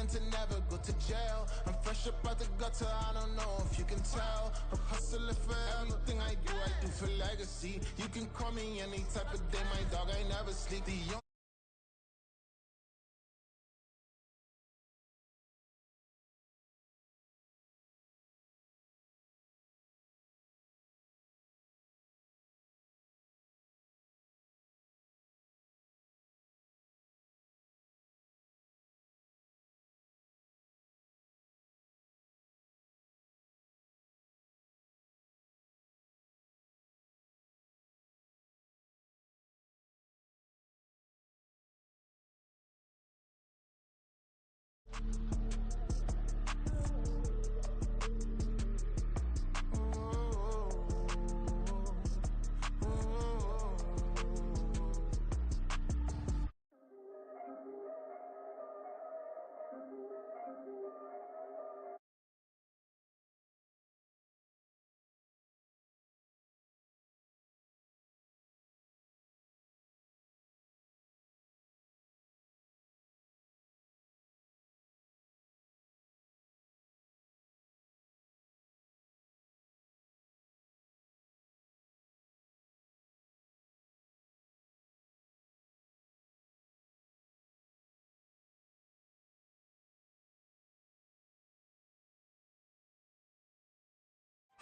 plan to never go to jail. I'm fresh up out the gutter, I don't know if you can tell. I'm hustling for everything I do for legacy. You can call me any type of day, my dog, I never sleep. The young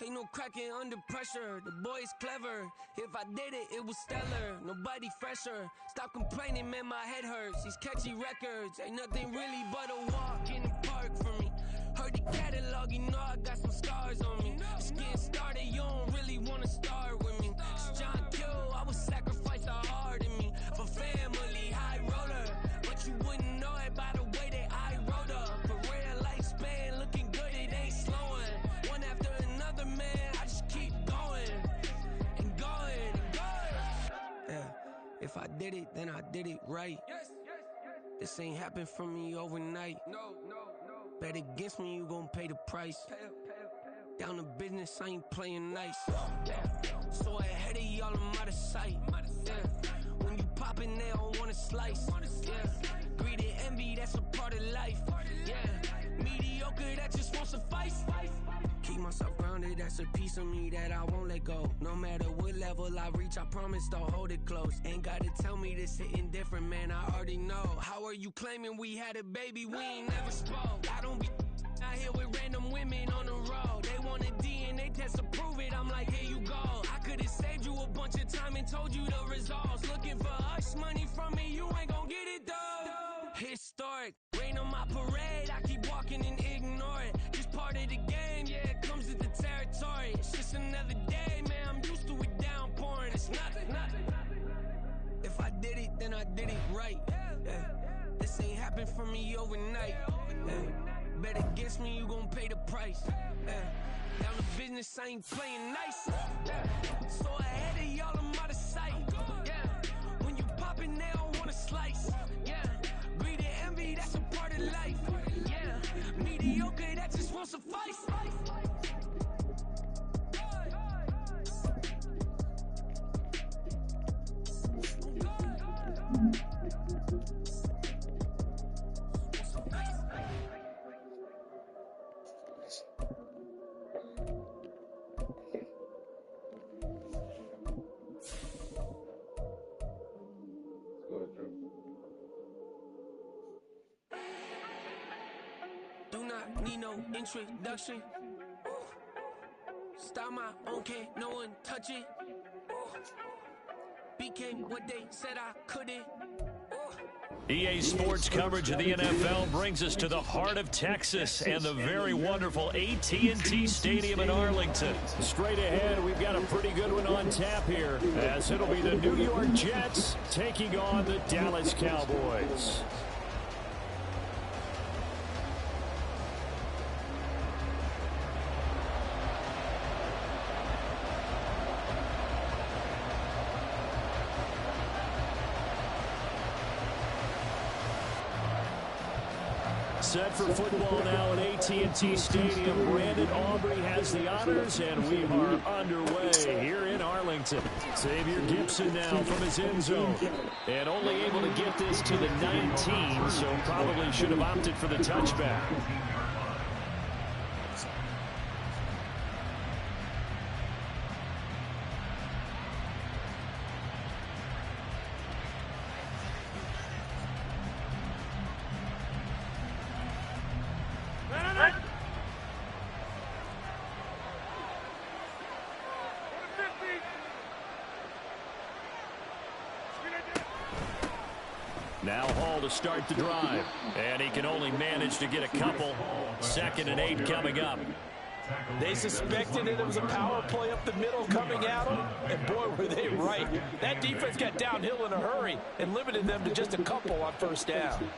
Ain't no cracking under pressure, the boy is clever. If I did it, it was stellar, nobody fresher. Stop complaining, man, my head hurts. These catchy records, ain't nothing really but a walk in the park for me. Heard the catalog, you know I got some scars on me. Just getting started, you don't really wanna start with me. It's John Kill, I would sacrifice the heart in me. For family, high roller, but you wouldn't know it by the way that I wrote up. For real lifespan, looking good, it ain't slowing. One after another, man, I just keep going and going and going. Yeah, if I did it, then I did it right. This ain't happened for me overnight. No. Bet against me, you gon' pay the price. Down to business, I ain't playing nice. So ahead of y'all, I'm out of sight. When you poppin', they don't wanna slice. Greed and envy, that's a part of life. Mediocre, that just won't suffice. Keep myself grounded, that's a piece of me that I won't let go. No matter what level I reach, I promise to hold it close. Ain't gotta tell me this hitting different, man, I already know. How are you claiming we had a baby, we ain't never spoke? I don't be out here with random women on the road. They want a DNA test to prove it, I'm like, here you go. I could've saved you a bunch of time and told you the results. Looking for hush money from me, you ain't gon' get it though. Historic, rain on my parade, I keep walking and ignore it. Just part of the game, yeah, it comes with the territory. It's just another day, man, I'm used to it downpouring. It's nothing. If I did it, then I did it right. This ain't happened for me overnight. Bet against me, you gon' pay the price. Down to business, I ain't playing nice. So ahead of y'all, I'm out of sight. When you poppin', they don't wanna slice. Greed and envy, that's a part of life. Mediocre, that just won't suffice. Do not need no introduction. Start my own, can't no one touch it. Became what they said I couldn't. EA Sports coverage of the NFL brings us to the heart of Texas and the very wonderful AT&T Stadium in Arlington. Straight ahead, we've got a pretty good one on tap here, as it'll be the New York Jets taking on the Dallas Cowboys. Set for football now at AT&T Stadium. Brandon Aubrey has the honors, and we are underway here in Arlington. Arlington. Xavier Gibson now from his end zone. And only able to get this to the 19, so probably should have opted for the touchback. Now Hall to start the drive. And he can only manage to get a couple. 2nd and 8 coming up. They suspected that it was a power play up the middle coming at them. And boy, were they right. That defense got downhill in a hurry and limited them to just a couple on 1st down.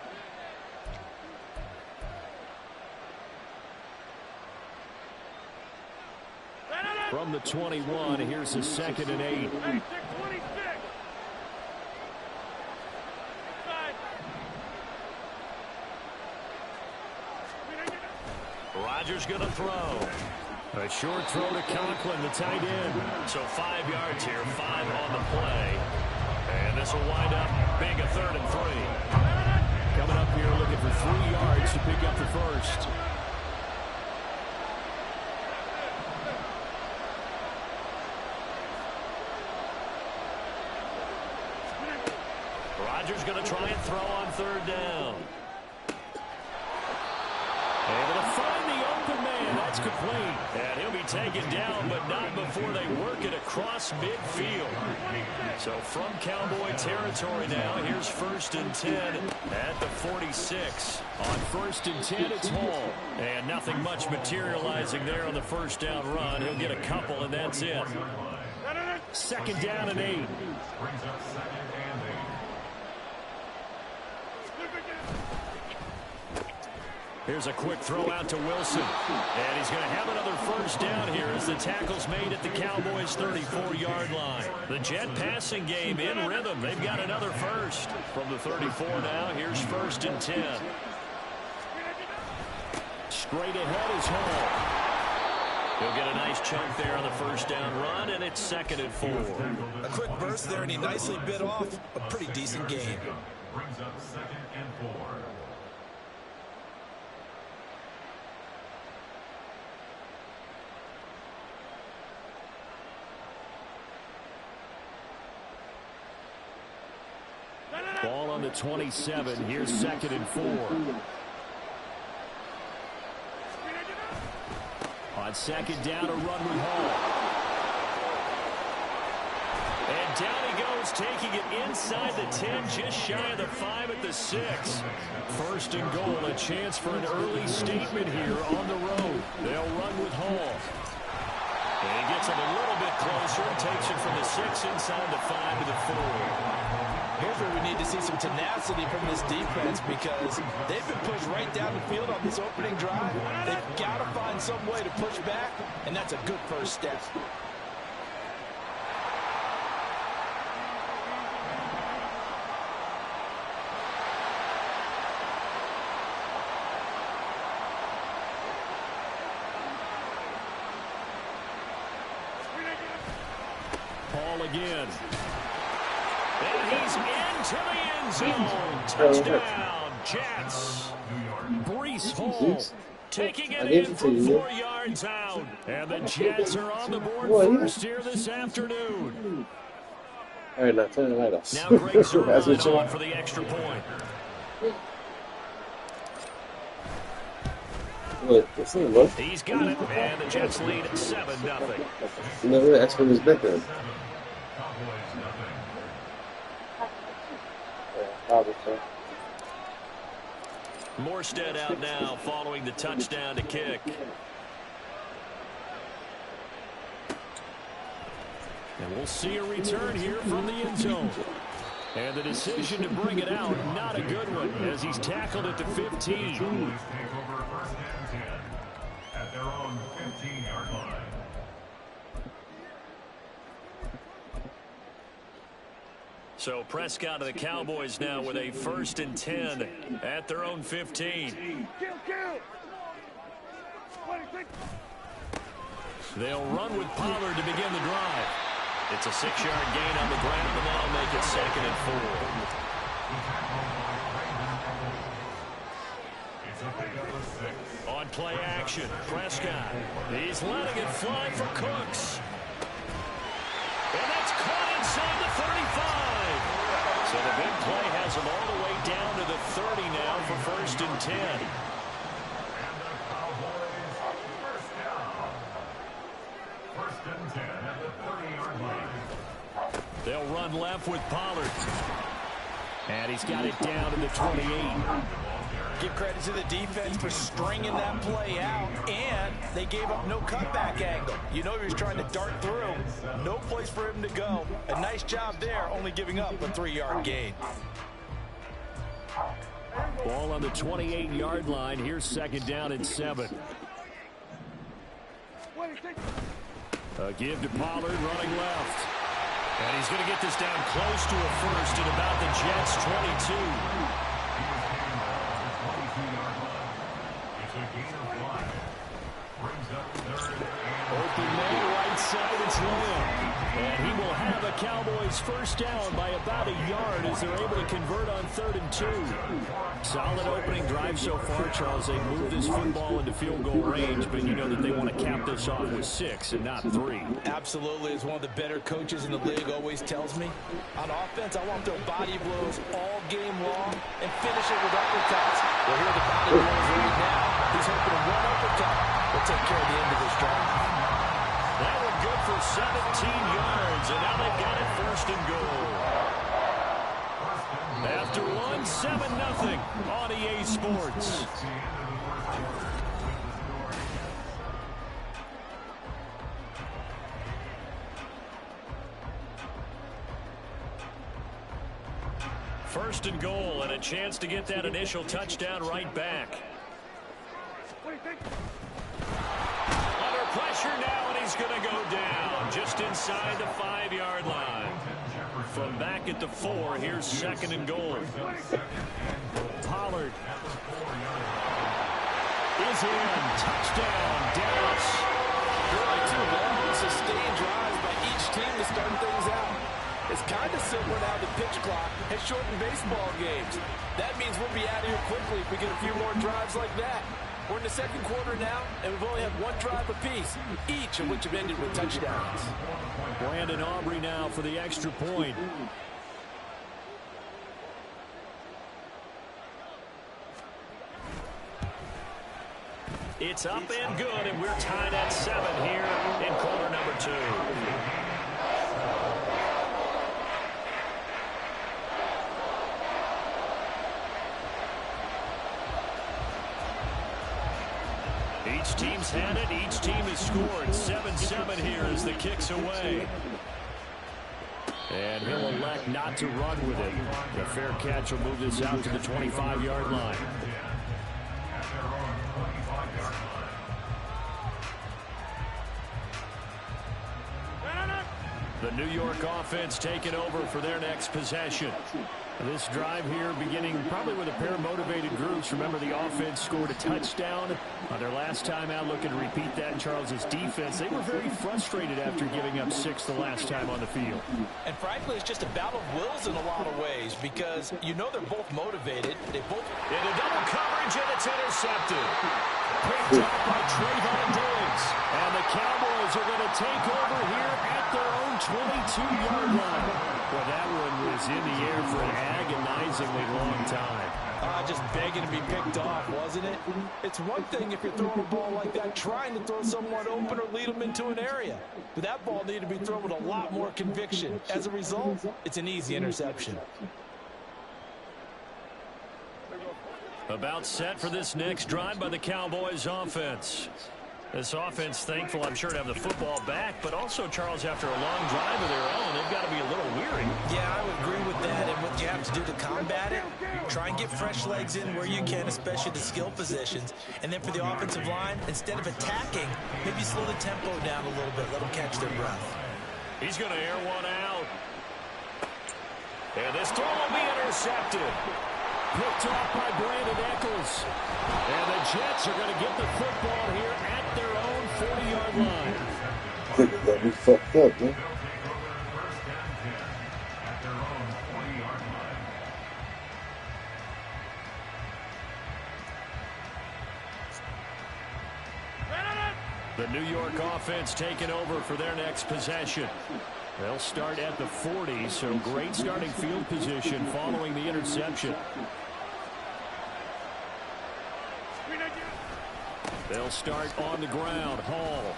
From the 21, here's a 2nd and 8. Rodgers going to throw. A short throw to Conklin, the tight end. So 5 yards here, 5 on the play. And this will wind up being a 3rd and 3. Coming up here looking for 3 yards to pick up the first. Rodgers going to try and throw on 3rd down. Able to find the open man. That's complete. And he'll be taken down, but not before they work it across midfield. So from Cowboy territory now, here's 1st and 10 at the 46. On 1st and 10, it's Hall. And nothing much materializing there on the 1st down run. He'll get a couple, and that's it. 2nd down and 8. Here's a quick throw out to Wilson. And he's going to have another 1st down here as the tackle's made at the Cowboys' 34-yard line. The Jet passing game in rhythm. They've got another 1st. From the 34 now, here's 1st and 10. Straight ahead is Hall. He'll get a nice chunk there on the 1st down run, and it's 2nd and 4. A quick burst there, and he nicely bit off a pretty decent gain. Brings up 2nd and 4. Ball on the 27. Here's 2nd and 4. On 2nd down, a run with Hall. And down he goes, taking it inside the 10, just shy of the 5 at the 6. 1st and goal, a chance for an early statement here on the road. They'll run with Hall. And he gets him a little bit closer and takes it from the 6 inside the 5 to the 4. Here's where we need to see some tenacity from this defense because they've been pushed right down the field on this opening drive. They've got to find some way to push back, and that's a good 1st step. Paul again. And he's into the end zone. Touchdown, Jets. Breece Hall taking it in from 4 yards out. And the Jets are on the board first here this afternoon. All right, now turn the light off. Now Greg Zuerlein on for the extra point. He's got it, and the Jets lead 7-0. Never asked for his back then. Morstead out now following the touchdown to kick. And we'll see a return here from the end zone. And the decision to bring it out, not a good one, as he's tackled at the 15. At their own 15-yard line. So Prescott of the Cowboys now with a 1st and 10 at their own 15. They'll run with Pollard to begin the drive. It's a 6-yard gain on the ground, and that'll make it 2nd and 4. On play action, Prescott. He's letting it fly for Cooks. And that's caught inside the 35. So the big play has him all the way down to the 30 now for 1st and 10. They'll run left with Pollard. And he's got it down to the 28. Give credit to the defense for stringing that play out, and they gave up no cutback angle. You know he was trying to dart through. No place for him to go. A nice job there, only giving up a 3-yard gain. Ball on the 28-yard line. Here's 2nd down and 7. A give to Pollard running left. And he's going to get this down close to a 1st at about the Jets' 22. Open man, right side, it's Lamb. And he will have a Cowboys 1st down by about a yard as they're able to convert on 3rd and 2. Solid opening drive so far, Charles. They move this football into field goal range, but you know that they want to cap this off with 6 and not 3. Absolutely. As one of the better coaches in the league always tells me, on offense, I want their body blows all game long and finish it with uppercuts. Well, here are the body blows right now. He's hoping one uppercut will take care of the end of this drive. That one good for 17 yards, and now they've got it 1st and goal. After one, 7-0 on EA Sports. First and goal, and a chance to get that initial touchdown right back. Under pressure now, and he's going to go down just inside the 5-yard line. From back at the 4, here's 2nd and goal. Pollard is in. Touchdown, Dallas. Really 2 long, sustained drives by each team to start things out. It's kind of similar to how the pitch clock has shortened baseball games. That means we'll be out of here quickly if we get a few more drives like that. We're in the 2nd quarter now, and we've only had 1 drive apiece, each of which have ended with touchdowns. Brandon Aubrey now for the extra point. It's up and good, and we're tied at 7 here in quarter number 2. Each team's had it. Each team has scored. 7-7 here as the kick's away. And he'll elect not to run with it. The fair catch will move this out to the 25-yard line. The New York offense taking over for their next possession. This drive here beginning probably with a pair of motivated groups. Remember, the offense scored a touchdown on their last time out. Looking to repeat that in Charles's defense. They were very frustrated after giving up 6 the last time on the field. And frankly, it's just a battle of wills in a lot of ways because you know they're both motivated. They both into double coverage, and it's intercepted. Picked up by Trayvon Diggs. And the Cowboys are going to take over here at their own 22-yard line. Well, that one was in the air for an agonizingly long time. Just begging to be picked off, wasn't it? It's one thing if you're throwing a ball like that, trying to throw someone open or lead them into an area. But that ball needed to be thrown with a lot more conviction. As a result, it's an easy interception. About set for this next drive by the Cowboys offense. This offense thankful, I'm sure, to have the football back, but also, Charles, after a long drive of their own, they've got to be a little weary. Yeah, I would agree with that, and what you have to do to combat it, try and get fresh legs in where you can, especially the skill positions, and then for the offensive line, instead of attacking, maybe slow the tempo down a little bit, let them catch their breath. He's going to air one out. And this throw will be intercepted. Picked off by Brandon Eccles. And the Jets are going to get the football here at their own 40-yard line. That was fucked up, man. New York offense taking over for their next possession. They'll start at the 40, so great starting field position following the interception. They'll start on the ground. Hall.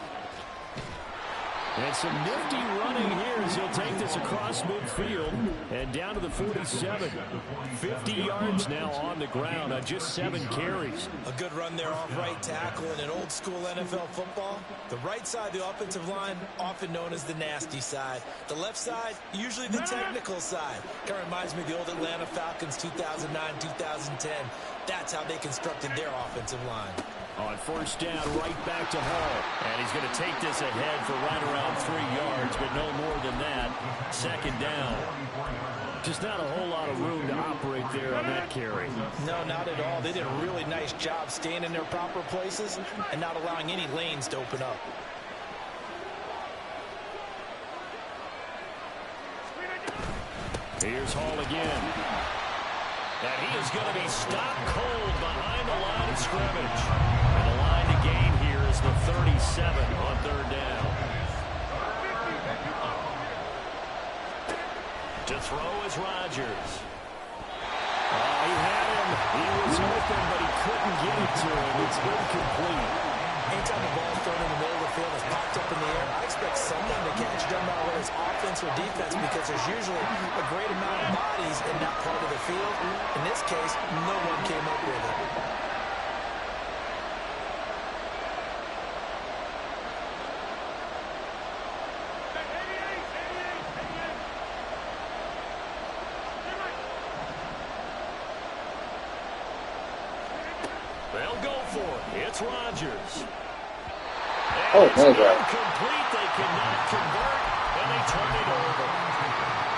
And some nifty running here as he'll take this across midfield and down to the 47. 50 yards now on the ground on just 7 carries. A good run there off right tackle in an old school NFL football. The right side of the offensive line, often known as the nasty side. The left side, usually the technical side. Kind of reminds me of the old Atlanta Falcons 2009-2010. That's how they constructed their offensive line. On first down, right back to Hall. And he's going to take this ahead for right around 3 yards, but no more than that. Second down. Just not a whole lot of room to operate there on that carry. No, not at all. They did a really nice job staying in their proper places and not allowing any lanes to open up. Here's Hall again. And he is going to be stopped cold behind the line of scrimmage. And the line to gain here is the 37 on third down. To throw is Rodgers. He had him. He was open, but he couldn't get it to him. It's incomplete. Anytime the ball is thrown in the middle of the field, it's popped up in the air, I expect someone to catch it, no matter whether it's offense or defense, because there's usually a great amount of bodies in that part of the field. In this case, no one came up with it. They'll go for it. It's Rodgers. Oh, my God. Incomplete. They cannot convert, and they turn it over.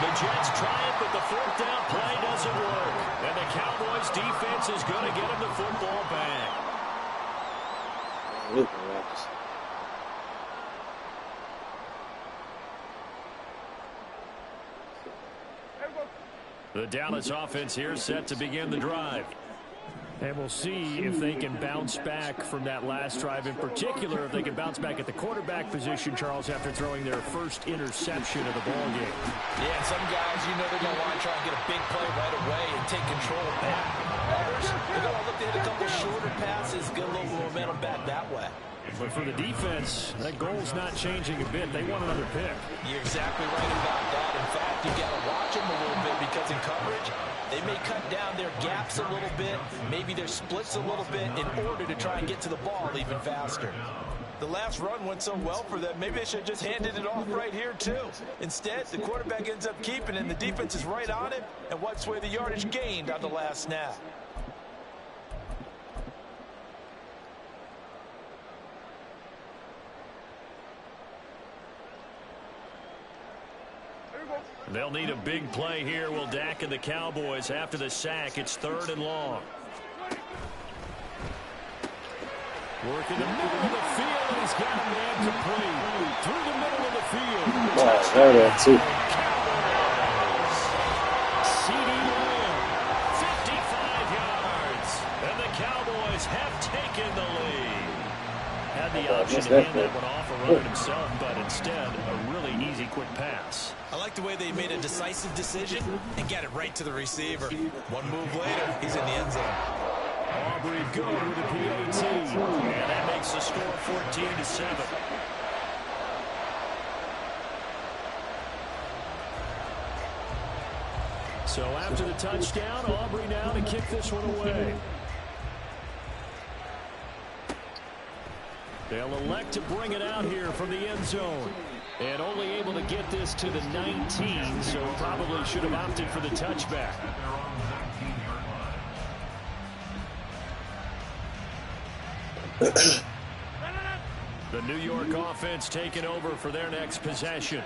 The Jets try it, but the fourth down play doesn't work. And the Cowboys defense is going to get him the football back. The Dallas offense here set to begin the drive. And we'll see if they can bounce back from that last drive. In particular, if they can bounce back at the quarterback position, Charles, after throwing their first interception of the ball game. Yeah, and some guys, you know they're going to want to try and get a big play right away and take control back. Others, they're going to look to hit a couple shorter passes, get a little momentum back that way. But for the defense, that goal's not changing a bit. They want another pick. You're exactly right about that. In fact, you've got to watch them a little bit because in coverage, they may cut down their gaps a little bit, maybe their splits a little bit in order to try and get to the ball even faster. The last run went so well for them, maybe they should have just handed it off right here too. Instead, the quarterback ends up keeping it, and the defense is right on it and wipes away the yardage gained on the last snap. They'll need a big play here. Will Dak and the Cowboys after the sack. It's third and long. Work in the middle of the field, and he's got a man complete. Through the middle of the field. There it is, too. C.D. Lamb, 55 yards. And the Cowboys have taken the lead. Had the option to hand that one off or run it himself, but instead, a really easy quick pass. I like the way they made a decisive decision and got it right to the receiver. One move later, he's in the end zone. Aubrey good with a PAT. And that makes the score 14-7. So after the touchdown, Aubrey now to kick this one away. They'll elect to bring it out here from the end zone. And only able to get this to the 19, so probably should have opted for the touchback. The New York offense taking over for their next possession.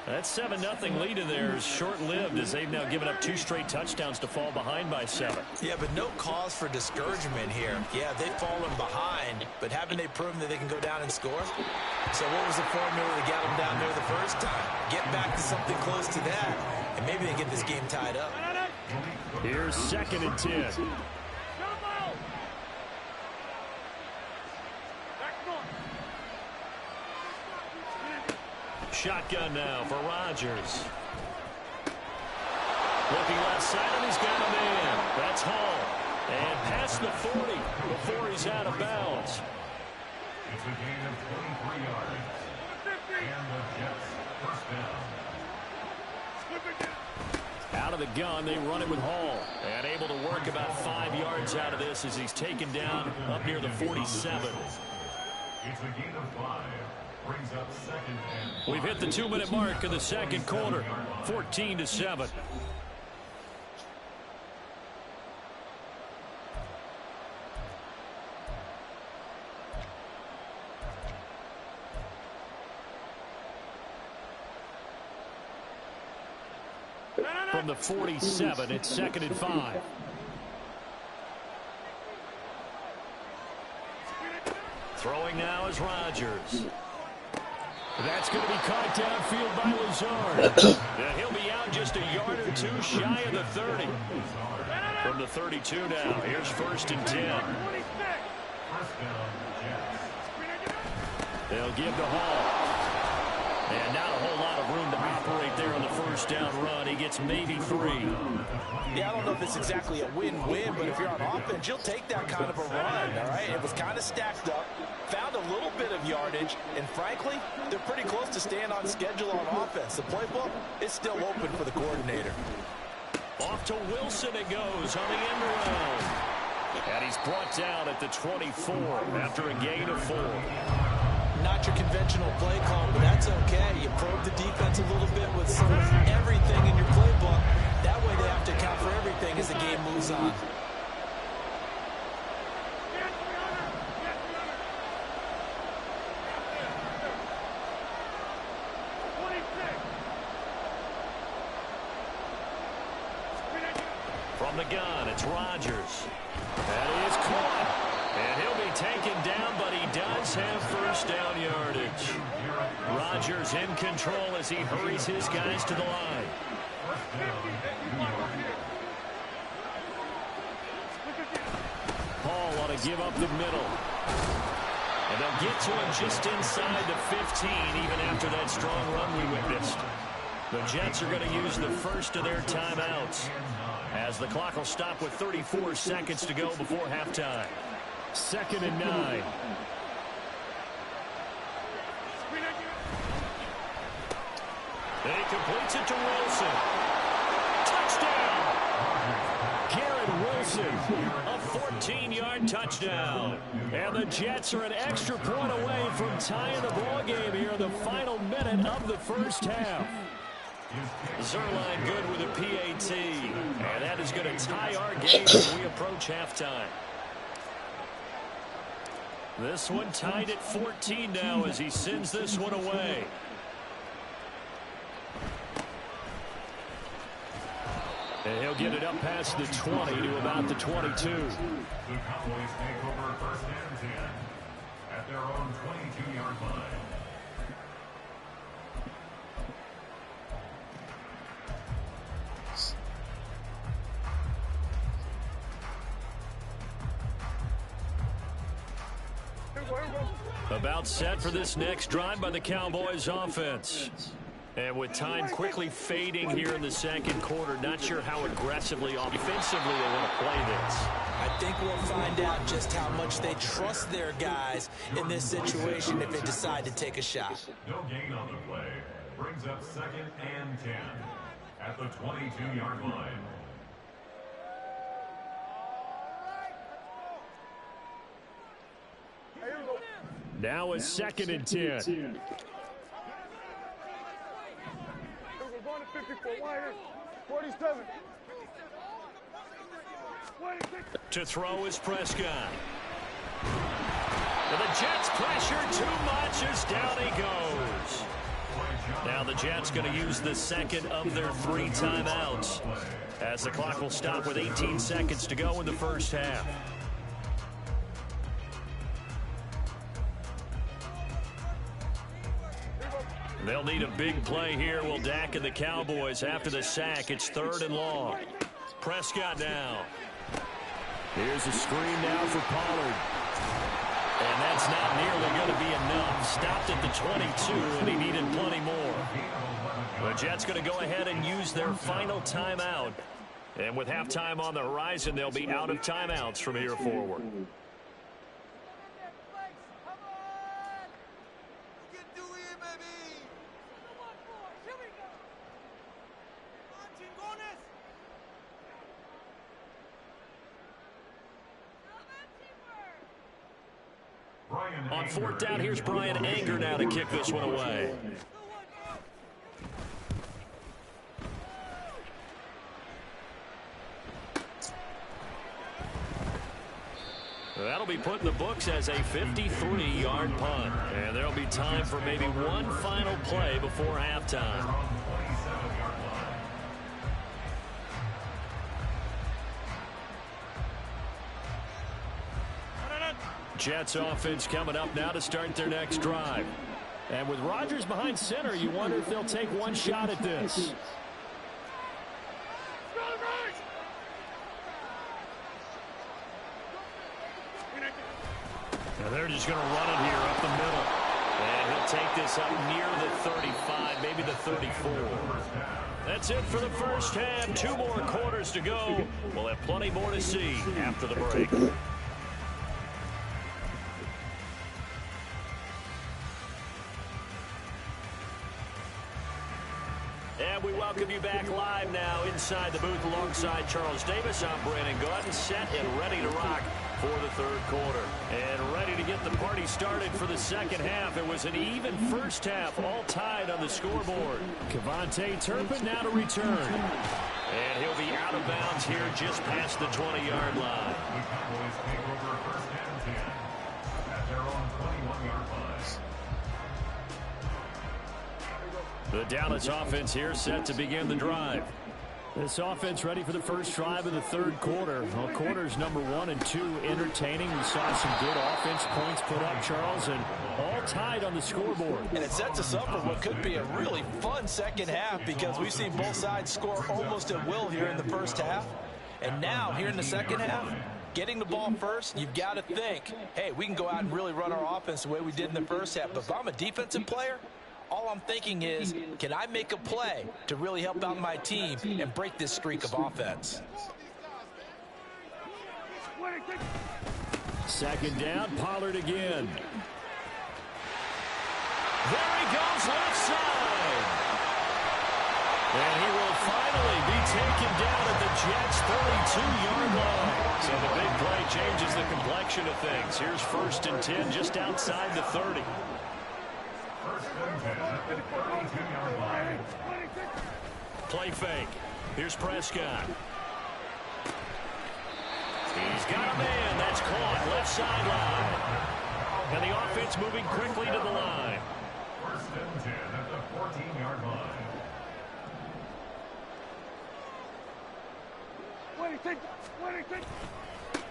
That 7-0 lead in there is short-lived as they've now given up 2 straight touchdowns to fall behind by 7. Yeah, but no cause for discouragement here. Yeah, they've fallen behind, but haven't they proven that they can go down and score? So what was the formula that got them down there the first time? Get back to something close to that, and maybe they get this game tied up. Here's 2nd and 10. shotgun now for Rodgers. Looking left side, and he's got a man. That's Hall. And past the 40 before he's out of bounds. It's a gain of 23 yards. And the Jets first down. Out of the gun, they run it with Hall. And able to work about 5 yards out of this as he's taken down up near the 47. It's a gain of 5. Brings up second and We've hit the 2-minute mark of the second quarter. 14-7. From the 47, it's 2nd and 5. Throwing now is Rodgers. That's going to be caught downfield by Lazard. And he'll be out just a yard or two shy of the 30. From the 32 now, here's 1st and 10. They'll give to Hall. And not a whole lot of room to operate there on the first down run. He gets maybe 3. Yeah, I don't know if it's exactly a win-win, but if you're on offense, you'll take that kind of a run, all right? It was kind of stacked up, found a little bit of yardage, and frankly, they're pretty close to staying on schedule on offense. The playbook is still open for the coordinator. Off to Wilson it goes on the end around. And he's brought down at the 24 after a gain of 4. Not your conventional play call, but that's okay. You probe the defense a little bit with some everything in your playbook. That way they have to account for everything as the game moves on. From the gun, it's Rodgers. That is caught. And he'll be taken down, but he does have first down yardage. Rodgers in control as he hurries his guys to the line. Paul want to give up the middle. And they'll get to him just inside the 15, even after that strong run we witnessed. The Jets are going to use the first of their timeouts, as the clock will stop with 34 seconds to go before halftime. 2nd and 9. And he completes it to Wilson. Touchdown! Garrett Wilson, a 14-yard touchdown. And the Jets are an extra point away from tying the ball game here in the final minute of the first half. Zerline good with a PAT. And that is going to tie our game as we approach halftime. This one tied at 14 now as he sends this one away. And he'll get it up past the 20 to about the 22. The Cowboys take over 1st and 10 at their own 22-yard line. About set for this next drive by the Cowboys offense. And with time quickly fading here in the second quarter, not sure how aggressively offensively they want to play this. I think we'll find out just how much they trust their guys in this situation if they decide to take a shot. No gain on the play. Brings up 2nd and 10 at the 22-yard line. Now it's 2nd and 10. Going to 54, 47. To throw is Prescott. And the Jets pressure too much as down he goes. Now the Jets going to use the second of their 3 timeouts, as the clock will stop with 18 seconds to go in the first half. They'll need a big play here, will Dak and the Cowboys. After the sack, it's 3rd and long. Prescott now. Here's a screen now for Pollard. And that's not nearly going to be enough. Stopped at the 22, and he needed plenty more. The Jets going to go ahead and use their final timeout. And with halftime on the horizon, they'll be out of timeouts from here forward. On fourth down, here's Brian Anger now to kick this one away. That'll be put in the books as a 53-yard punt. And there'll be time for maybe one final play before halftime. Jets offense coming up now to start their next drive. And with Rodgers behind center, you wonder if they'll take one shot at this. Now they're just going to run it here up the middle. And he'll take this up near the 35, maybe the 34. That's it for the first half. 2 more quarters to go. We'll have plenty more to see after the break. And we welcome you back live now inside the booth alongside Charles Davis. I'm Brandon Gaudin, set and ready to rock for the third quarter. And ready to get the party started for the second half. It was an even first half, all tied on the scoreboard. Kevontae Turpin now to return. And he'll be out of bounds here just past the 20-yard line. The Cowboys take over first and 10 at their own 21-yard line. The Dallas offense here set to begin the drive. This offense ready for the first drive of the third quarter. Well, quarters number 1 and 2 entertaining. We saw some good offense points put up, Charles, and all tied on the scoreboard. And it sets us up for what could be a really fun second half because we've seen both sides score almost at will here in the first half. And now, here in the second half, getting the ball first, you've got to think, hey, we can go out and really run our offense the way we did in the first half. But if I'm a defensive player, all I'm thinking is, can I make a play to really help out my team and break this streak of offense? Second down, Pollard again. There he goes left side. And he will finally be taken down at the Jets' 32-yard line. So the big play changes the complexion of things. Here's first and 10 just outside the 30. First and 10 at the 32-yard line. Play fake. Here's Prescott. He's got a man. That's caught left sideline. And the offense moving quickly to the line. First and 10 at the 14-yard line.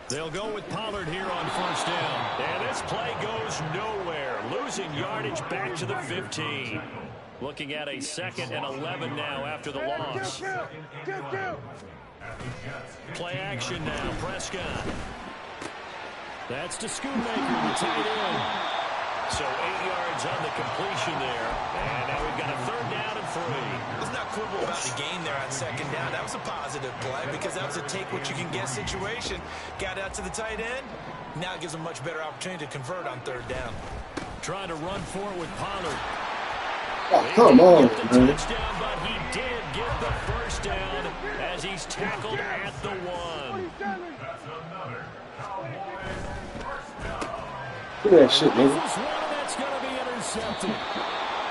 They'll go with Pollard here on first down. And this play goes nowhere. Losing yardage back to the 15. Looking at a 2nd and 11 now after the loss. Play action now. Prescott. That's to Schoonmaker, the tight end. So 8 yards on the completion there. And now we've got a third down and 3. Let's not quibble about the gain there on second down. That was a positive play because that was a take-what-you-can-get situation. Got out to the tight end. Now it gives them a much better opportunity to convert on third down. Trying to run for it with Pollard. Oh, come on, man. Touchdown, but he did get the first down as he's tackled at the 1. That's another Cowboys first down. Look at that shit, man. This is one that's going to be intercepted.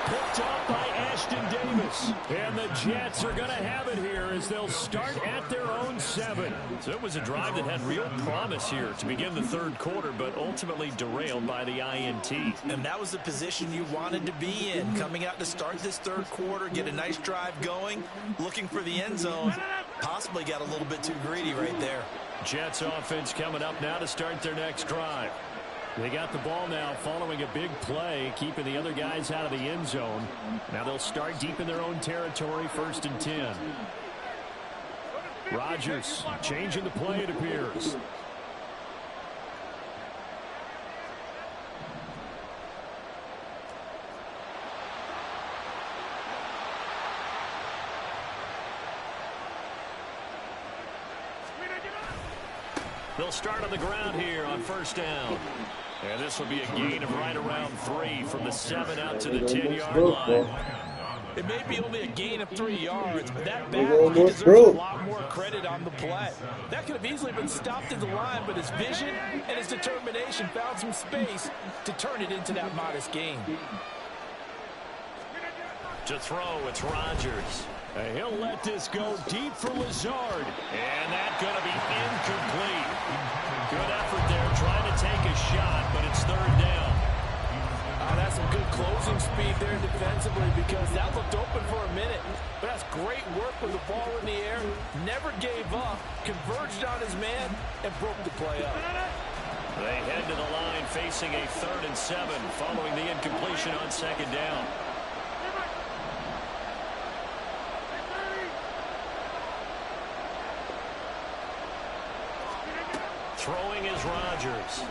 Picked up by Ashton Davis. And the Jets are going to have it here as they'll start at their own 7. So it was a drive that had real promise here to begin the third quarter, but ultimately derailed by the INT. And that was the position you wanted to be in. Coming out to start this third quarter, get a nice drive going, looking for the end zone. Possibly got a little bit too greedy right there. Jets offense coming up now to start their next drive. They got the ball now following a big play, keeping the other guys out of the end zone. Now they'll start deep in their own territory, first and 10. Rodgers changing the play, it appears. They'll start on the ground here on first down. And this will be a gain of right around 3 from the 7 out to the 10-yard line. It may be only a gain of 3 yards, but that back, he deserves a lot more credit on the play. That could have easily been stopped at the line, but his vision and his determination found some space to turn it into that modest gain. To throw, it's Rodgers. And he'll let this go deep for Lazard. And that's going to be incomplete. Good effort there, trying to take a shot, but it's third down. That's some good closing speed there defensively because that looked open for a minute. But that's great work with the ball in the air. Never gave up, converged on his man, and broke the play up. They head to the line facing a 3rd and 7 following the incompletion on second down. Throwing is Rodgers.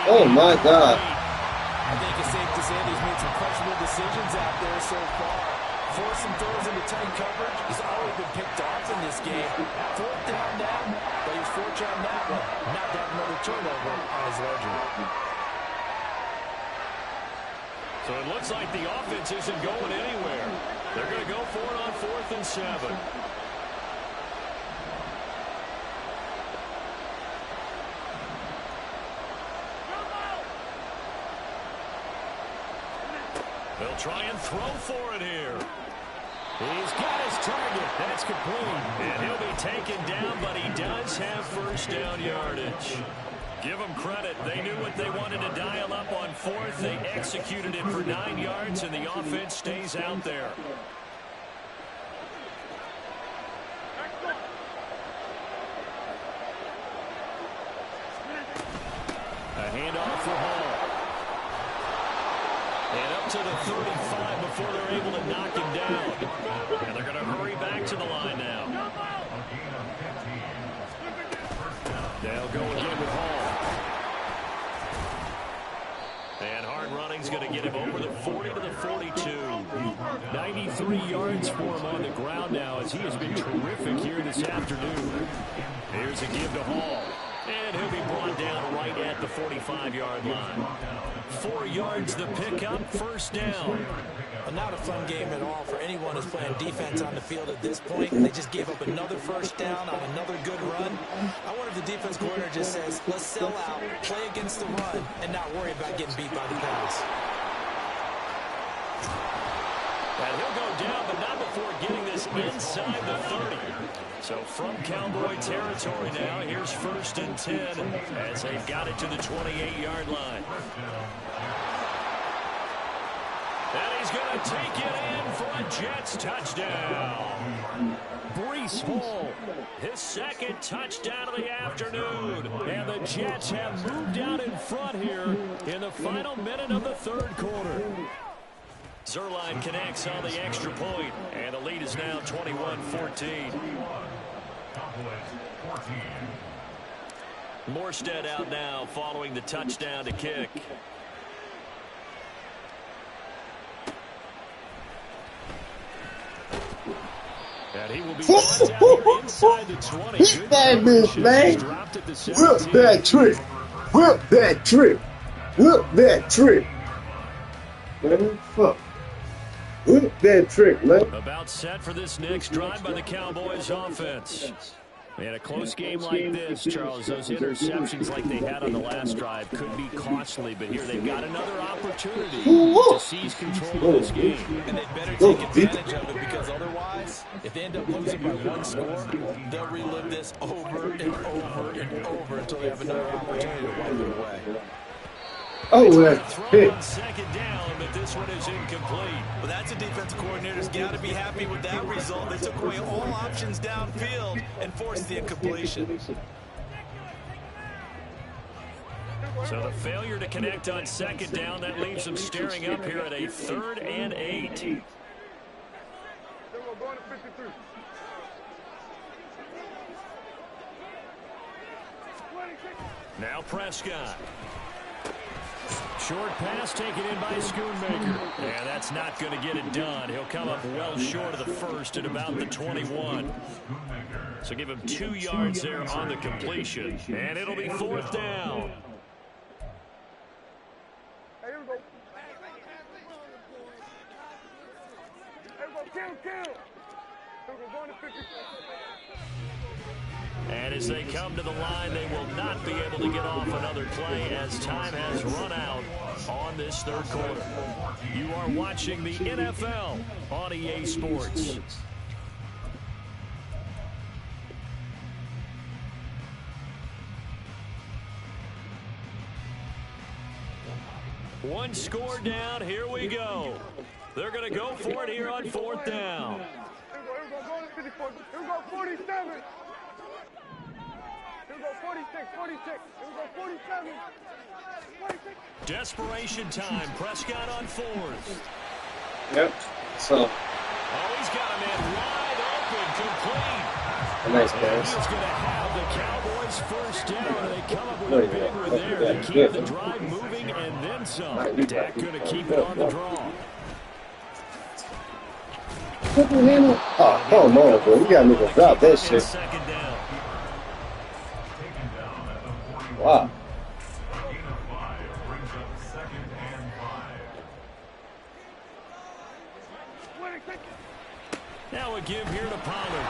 Oh, my God. I think it's safe to say he's made some questionable decisions out there so far. Forcing throws into tight coverage. He's already been picked off in this game. 4th down now, but he's fortunate on that one. Not got another turnover on his ledger. So it looks like the offense isn't going anywhere. They're going to go for it on 4th and 7. They'll try and throw for it here. He's got his target. That's complete. And he'll be taken down, but he does have first down yardage. Give them credit. They knew what they wanted to dial up on 4th. They executed it for 9 yards, and the offense stays out there. A handoff for Hall. And up to the 35 before they're able to knock him down. And they're going to hurry back to the line now. They'll go again with Hall. And hard running's going to get him over the 40 to the 42. 93 yards for him on the ground now as he has been terrific here this afternoon. Here's a give to Hall. And he'll be brought down right at the 45-yard line. 4 yards the pickup, first down. Well, not a fun game at all for anyone who's playing defense on the field at this point. They just gave up another first down on another good run. I wonder if the defense coordinator just says, let's sell out, play against the run, and not worry about getting beat by the pass. And he'll go down, but not before getting this inside the 30. So from Cowboy territory now, here's 1st and 10 as they've got it to the 28-yard line. And he's going to take it in for a Jets touchdown. Breece Hall, his 2nd touchdown of the afternoon. And the Jets have moved out in front here in the final minute of the 3rd quarter. Zerline connects on the extra point, and the lead is now 21-14. Morstead out now following the touchdown to kick. And he will be brought down here inside the 20. Hit that bitch, man. Whip that trick. Whip that trick. Whip that trick. Man, fuck. Whip that trick, man. About set for this next drive by the Cowboys offense. And a close game like this, Charles, those interceptions like they had on the last drive could be costly, but here they've got another opportunity to seize control of this game. And they better take advantage of it because otherwise, if they end up losing by 1 score, they'll relive this over and over and over until they have another opportunity to wipe it away. Oh, that's hit. Second down, but this one is incomplete. Well, that's a defense coordinator's got to be happy with that result. They took away all options downfield and forced the incompletion. So the failure to connect on second down, that leaves them staring up here at a 3rd and 8. Now Prescott. Short pass taken in by Schoonmaker. And that's not going to get it done. He'll come up well short of the first at about the 21. So give him 2 yards there on the completion. And it'll be 4th down. Hey, here we go. Here we go, kill. Here we go, going to 50. And as they come to the line, they will not be able to get off another play as time has run out on this 3rd quarter. You are watching the NFL on EA Sports. One score down. Here we go. They're going to go for it here on 4th down. Here we go, going to 54. Here we go, 47. Here we go, 46. Here we go, 47. 46. Desperation time. Prescott on 4th. Yep. So. Oh, he's got a man wide open, complete. A nice pass. He's going to have the Cowboys first down, and they come up with a big one there to keep the drive moving and then some. Dak going to keep it on the draw. Oh, come on, bro. You got me to drop that shit. Second down. Wow. Now a give here to Pollard.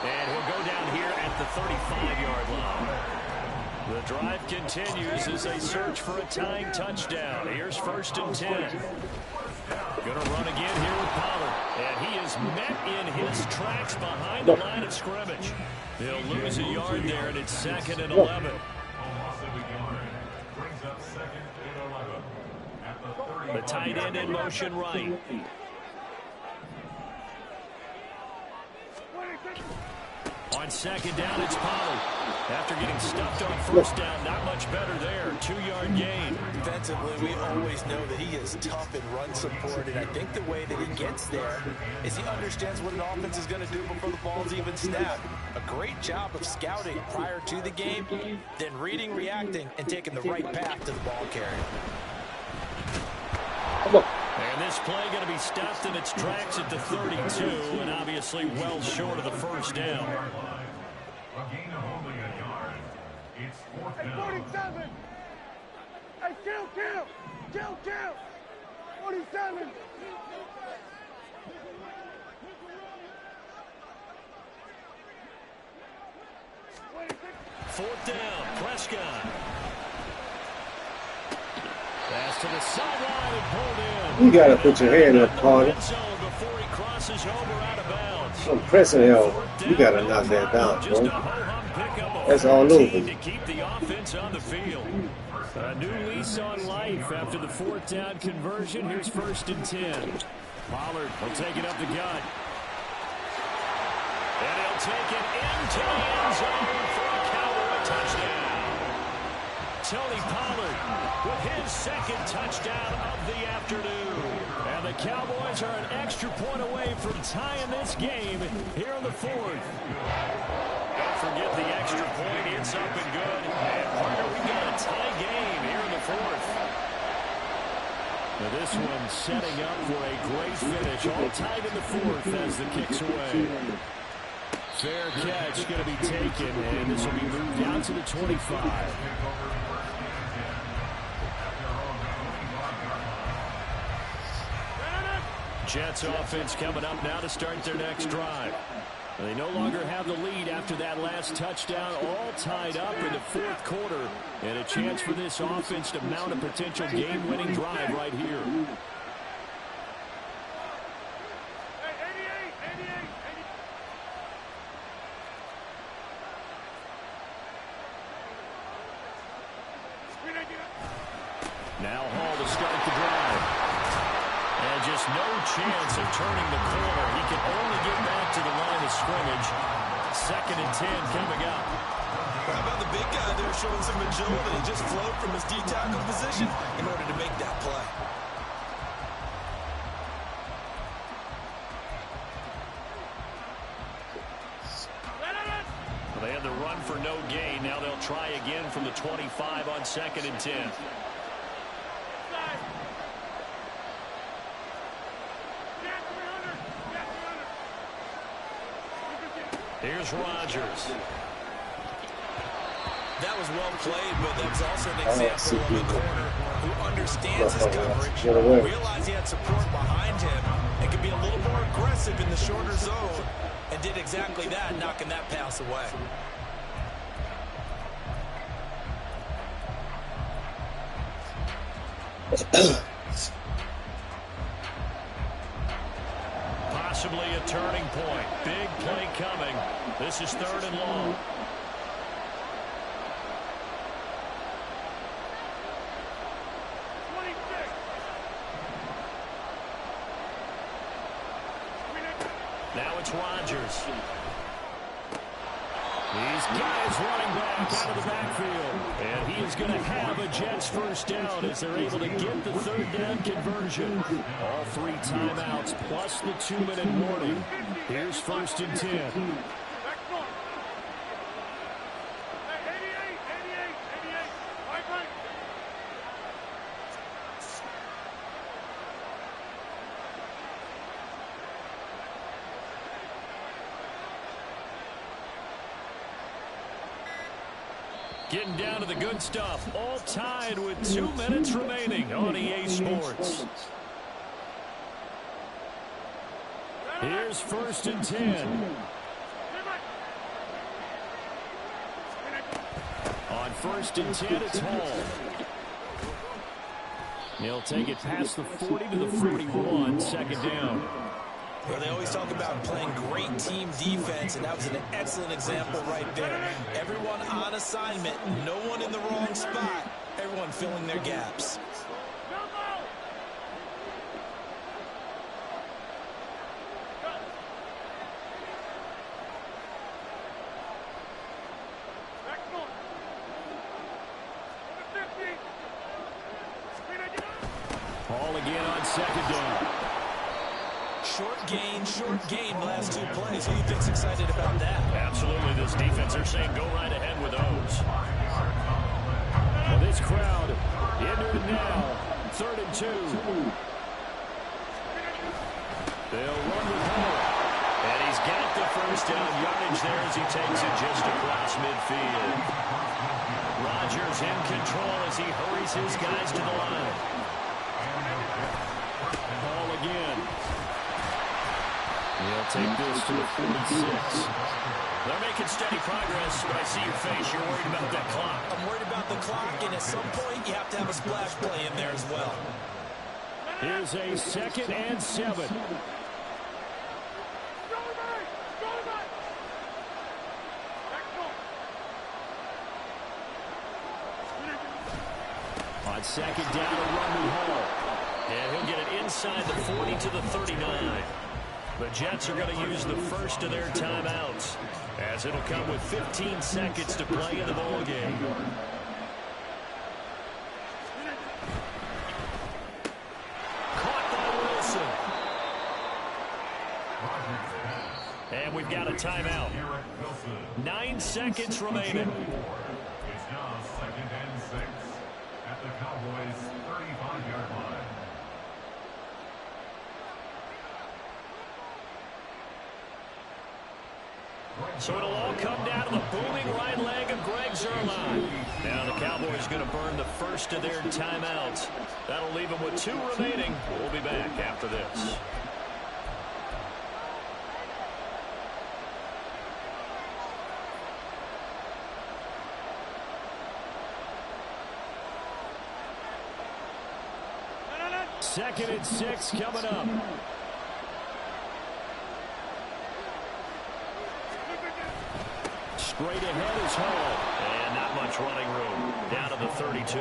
And he'll go down here at the 35-yard line. The drive continues as they search for a tying touchdown. Here's 1st and 10. Going to run again here with Pollard. And he is met in his tracks behind the line of scrimmage. They'll lose a yard there, and it's 2nd and 11. The tight end in motion right. On 2nd down, it's Pollard. After getting stuffed on 1st down, not much better there. 2-yard gain. Defensively, we always know that he is tough and run support, and I think the way that he gets there is he understands what an offense is going to do before the ball's even snapped. A great job of scouting prior to the game, then reading, reacting, and taking the right path to the ball carrier. And this play going to be stopped in its tracks at the 32, and obviously well short of the 1st down. A gain of only a yard. It's 4th Hey, down. 47. Hey, kill. 47. Fourth down, Prescott. Pass to the sideline and pulled in. You gotta put your hand up, Carter. Before he crosses over out of bounds. I'm pressing L. You gotta knock that down, Just bro. a ho-hum pickup. That's all over. To keep the offense on the field. A new lease on life after the 4th down conversion. Here's 1st and 10. Pollard will take it up the gut. And he'll take it into the end zone for a Cowboy touchdown. Tony Pollard with his 2nd touchdown of the afternoon. And the Cowboys are an extra point away from tying this game here in the 4th. Don't forget the extra point. It's up and good. And partner, we got a tie game here in the 4th. Now this one setting up for a great finish. All tied in the 4th as the kick's away. Fair catch going to be taken, and this will be moved down to the 25. Jets offense coming up now to start their next drive. They no longer have the lead after that last touchdown, all tied up in the 4th quarter, and a chance for this offense to mount a potential game-winning drive right here. Now Hall to start the drive. And just no chance of turning the corner. He can only get back to the line of scrimmage. 2nd and 10 coming up. How about the big guy there showing some agility? Just float from his D-tackle position in order to make that play. They had the run for no gain. Now they'll try again from the 25 on 2nd and 10. Here's Rodgers. That was well played, but that was also an example of a corner who understands his coverage, realized he had support behind him, and could be a little more aggressive in the shorter zone, and did exactly that, knocking that pass away. Possibly a turning point. Big play coming. This is 3rd and long. Now it's Rodgers. He's got his running back out of the backfield. And he is going to have a Jets first down as they're able to get the 3rd down conversion. All 3 timeouts plus the 2-minute warning. Here's 1st and 10. Getting down to the good stuff. All tied with 2 minutes remaining on EA Sports. Here's 1st and 10. On 1st and 10, it's Hall. He'll take it past the 40 to the 41, 2nd down. Well, they always talk about playing great team defense, and that was an excellent example right there. Everyone on assignment, no one in the wrong spot, everyone filling their gaps. Hall again on 2nd down. Short gain last 2 plays. Who do you think's excited about that? Absolutely. This defense, they're saying go right ahead with those. Well, this crowd into it now. 3rd and 2. They'll run with Hall. And he's got the first down yardage there as he takes it just across midfield. Rodgers in control as he hurries his guys to the line. Hall again. He'll take this to the 46. They're making steady progress, but I see your face. You're worried about that clock. I'm worried about the clock, and at some point, you have to have a splash play in there as well. Here's a 2nd and 7. On 2nd down, a run with Hall. And he'll get it inside the 40 to the 39. The Jets are going to use the first of their timeouts, as it'll come with 15 seconds to play in the ball game. Caught by Wilson. And we've got a timeout. 9 seconds remaining. It's now 2nd and 6 at the Cowboys' 35-yard line. So it'll all come down to the booming right leg of Greg Zuerlein. Now the Cowboys going to burn the first of their timeouts. That'll leave them with 2 remaining. We'll be back after this. Second and 6 coming up. Straight ahead is Hall. And not much running room. Down to the 32.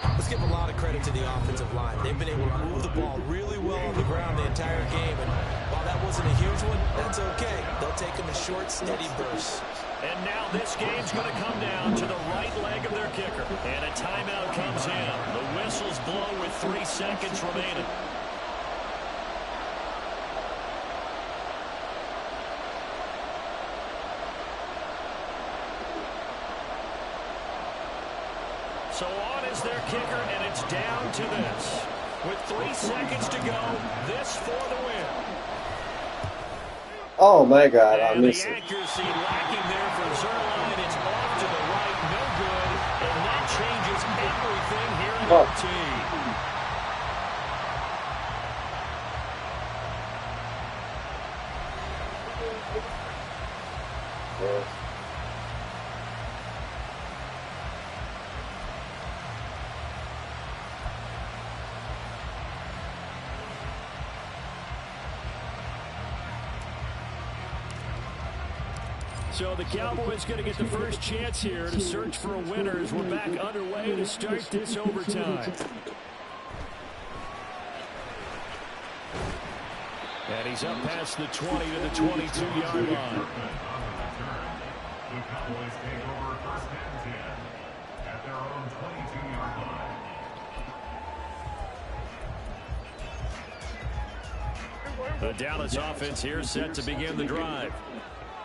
Let's give a lot of credit to the offensive line. They've been able to move the ball really well on the ground the entire game. And while that wasn't a huge one, that's okay. They'll take them in short, steady bursts. And now this game's going to come down to the right leg of their kicker. And a timeout comes in. The whistles blow with 3 seconds remaining. So on is their kicker, and it's down to this. With 3 seconds to go, this for the win. Oh my God, I missed it. And the accuracy lacking there for Zerline. It's off to the right, no good, and that changes everything here in OT. So the Cowboys going to get the first chance here to search for a winner as we're back underway to start this overtime. And he's up past the 20 to the 22-yard line. The Cowboys take over first and 10 at their own 22-yard line. The Dallas offense here set to begin the drive.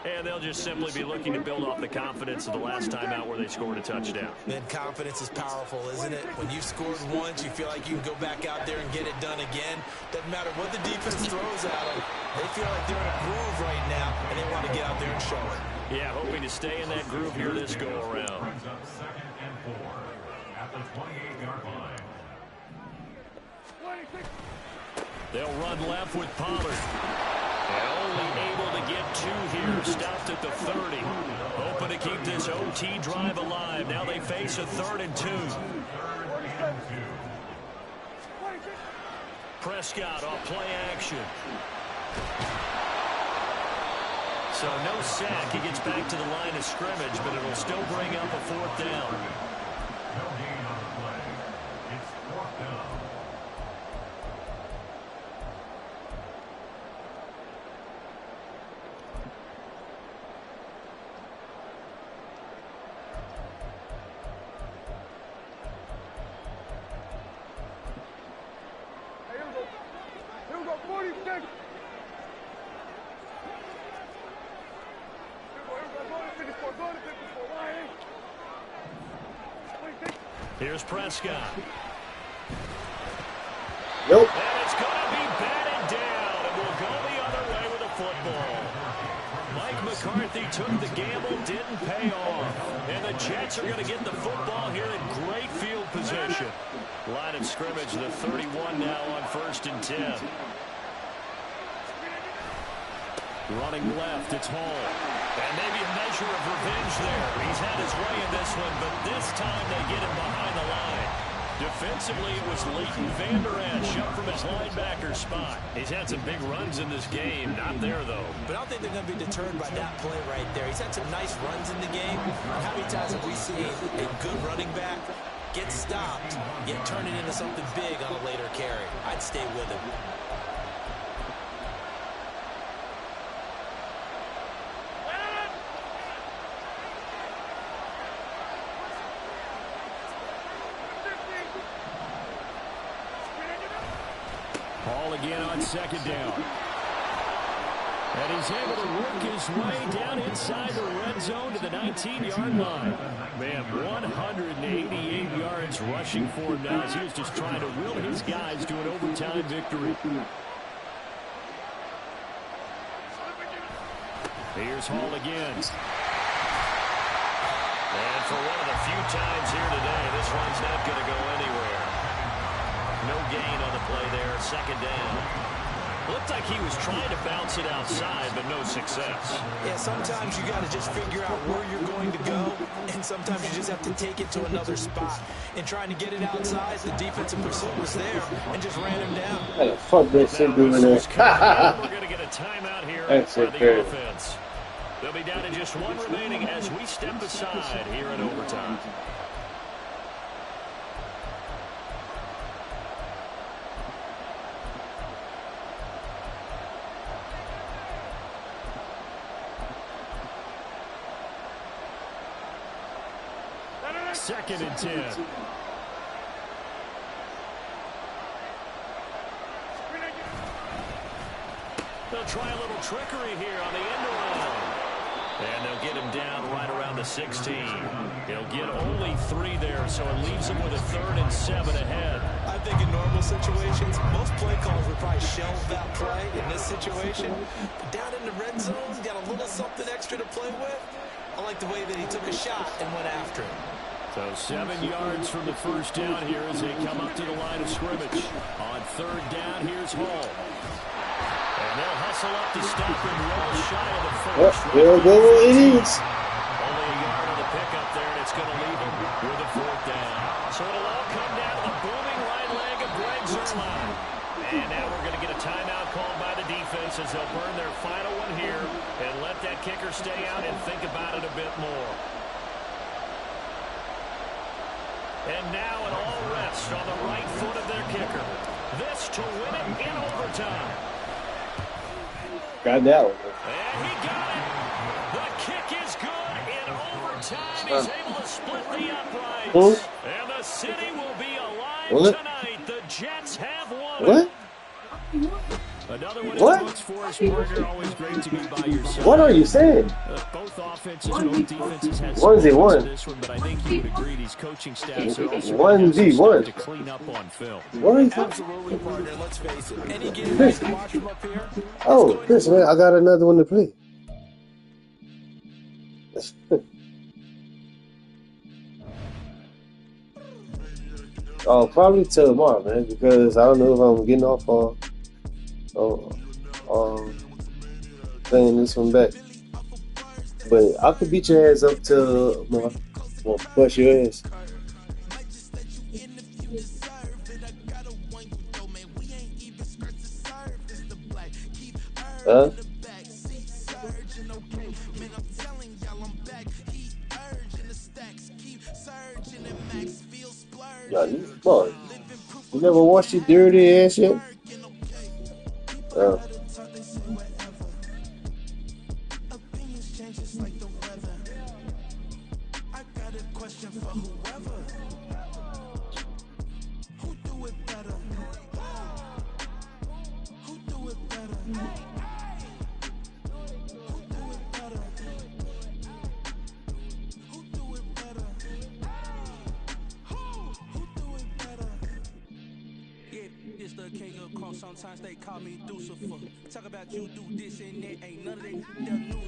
And they'll just simply be looking to build off the confidence of the last time out where they scored a touchdown. Man, confidence is powerful, isn't it? When you've scored once, you feel like you can go back out there and get it done again. Doesn't matter what the defense throws at them. They feel like they're in a groove right now, and they want to get out there and show it. Yeah, hoping to stay in that groove here this go-around. Brings up 2nd and 4 at the 28-yard line. They'll run left with Pollard. And only able to get 2 here. Stopped at the 30. Hoping to keep this OT drive alive. Now they face a 3rd and 2. Prescott off play action. So no sack. He gets back to the line of scrimmage, but it'll still bring up a 4th down. No gain on the play. It's 4th down. Here's Prescott. Nope. And it's going to be batted down, and we'll go the other way with a football. Mike McCarthy took the gamble, didn't pay off. And the Jets are going to get the football here in great field position. Line of scrimmage, the 31 now on 1st and 10. Running left, it's Hall. And maybe a measure of revenge there. He's had his way in this one, but this time they get him behind the line. Defensively, it was Leighton Vander Esch up from his linebacker spot. He's had some big runs in this game. Not there, though. But I don't think they're going to be deterred by that play right there. He's had some nice runs in the game. How many times have we seen a good running back get stopped, yet turn it into something big on a later carry? I'd stay with him. Hall again on 2nd down. And he's able to work his way down inside the red zone to the 19-yard line. Man, 188 yards rushing for him now as he was just trying to will his guys to an overtime victory. Here's Hall again. And for one of the few times here today, this one's not going to go anywhere. No gain on the play there, 2nd down. Looked like he was trying to bounce it outside, but no success. Yeah, sometimes you got to just figure out where you're going to go, and sometimes you just have to take it to another spot. And trying to get it outside, the defensive pursuit was there and just ran him down. How the fuck they still doing this? We're going to get a timeout here That's for it, the offense. They'll be down to just 1 remaining as we step aside here in overtime. Second and 10. They'll try a little trickery here on the end around. And they'll get him down right around the 16. He'll get only 3 there, so it leaves him with a 3rd and 7 ahead. I think in normal situations, most play calls would probably shelve that play in this situation. But down in the red zone, he's got a little something extra to play with. I like the way that he took a shot and went after it. So 7 yards from the first down here as they come up to the line of scrimmage. On 3rd down, here's Hall. And they'll hustle up to stop him well shy of the first. There we go, it is. Only a yard on the pickup there, and it's going to leave him with a 4th down. So it'll all come down to the booming right leg of Greg Zuerlein. And now we're going to get a timeout called by the defense as they'll burn their final one here and let that kicker stay out and think about it a bit more. And now an all rest on the right foot of their kicker. This to win it in overtime. Got that one. And he got it. The kick is good in overtime. He's able to split the uprights. And the city will be alive tonight. The Jets have won. What? Another one in the books for us, partner. Always great to be by your side. What are you saying? Both offenses, both defenses had some one this one, but I think you would agree these coaching staffs are also 1v1 to clean up on film. What are you talking? Absolutely, partner. Let's face it. Any game you can watch from up here. Oh, Chris, man, I got another one to play. Oh, probably till tomorrow, man, because I don't know if I'm getting off playing this one back. But I could beat your ass up till bust your ass. Huh? Nah, boy, you never washed your dirty ass yet? Oh. Sometimes they call me Lucifer. Talk about you do this and that, ain't none of that noodle.